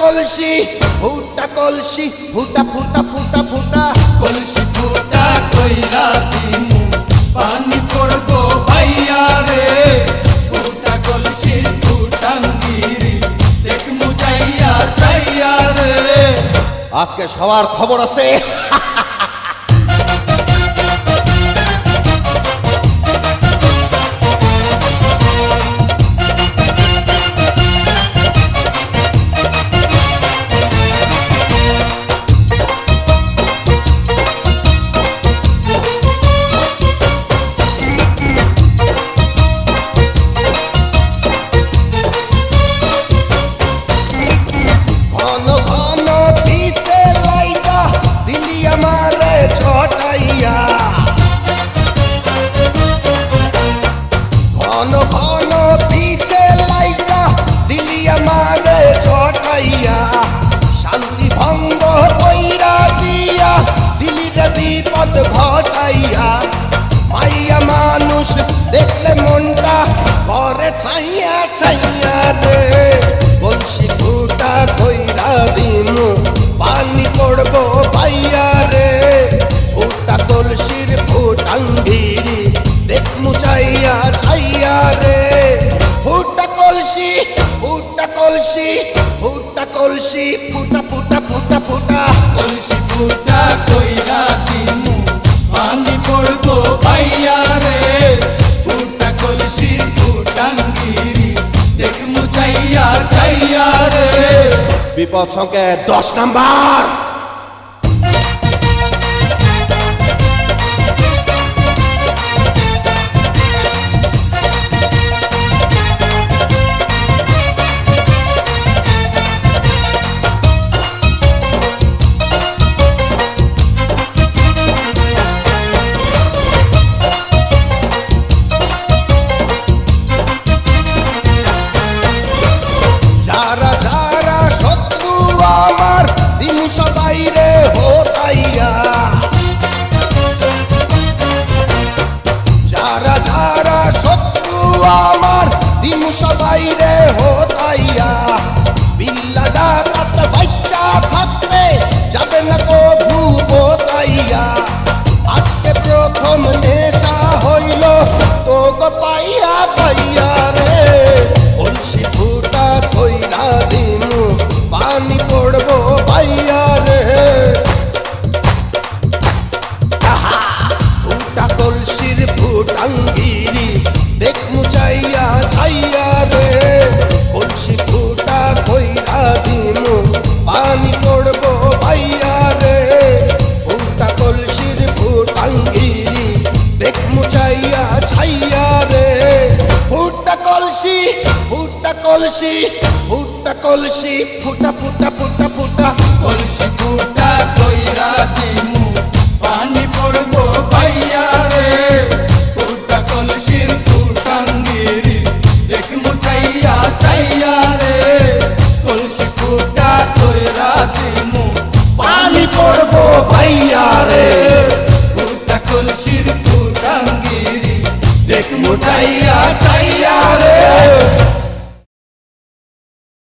কলসি ফুটা কলসি ফুটা ফুটা ফুটা ফুটা কলসি ফুটা কইরা দিমু পানি পড়বো ভাইয়া রে ফুটা কলসির ফুটাঙ্গিরি দেখমু যাইয়া যাইয়া রে আজকে সবার খবর আছে ঘটাইয়া মাইয়া মানুষ দেখলে মনটা করে ছাইয়া ছাইয়া রে কলসি ফুটা কইরা দিমু পানি পড়বো ভাইয়া রে ফুটা কলসির ফুটাঙ্গিরি দেখমু চাইয়া ছাইয়া রে ফুটা কলসি ফুটা কলসি ফুটা কলসি ফুটা ফুটা ফুটা ফুটা কলসি ফুটা কইরা দিমু পানি পড়বো ভাইয়া রে ফুটা কলসির ফুটাঙ্গিরি দেখমু যাইয়া যাইয়া রে বিপদ সংকেত 10 নাম্বার সবাই রে হোতাইয়া বিল্লা ডাকাত বাচ্চা থাকলে যাবে না কভু বোতাইয়া আজকে প্রথম নেশা হইল তো গো পাইয়া পাইয়া রে কলসি ফুটা কইরা দিমু পানি পড়বো ভাইয়া রে ফুটা কলসির ফুটাঙ্গিরি দেখমু চাইয়া ছাইয়া রে কলসি ফুটা কইরা দিমু পানি পড়বো ভাইয়া রে ফুটা কলসির ফুটাঙ্গিরি দেখমু চাইয়া ছাইয়া রে ফুটা কলসি ফুটা কলসি ফুটা কলসি ফুটা ফুটা ফুটা ফুটা কলসি ফুটা কইরা দিমু পানি পড়বো ভাইয়া রে ফুটা কলসির ফুটাঙ্গিরি দেখমু চাইয়া চাইয়া রে কলসি ফুটা কইরা দিমু পানি পড়বো ভাইয়া রে ফুটা কলসির ফুটাঙ্গিরি দেখমু চাইয়া চাইয়া রে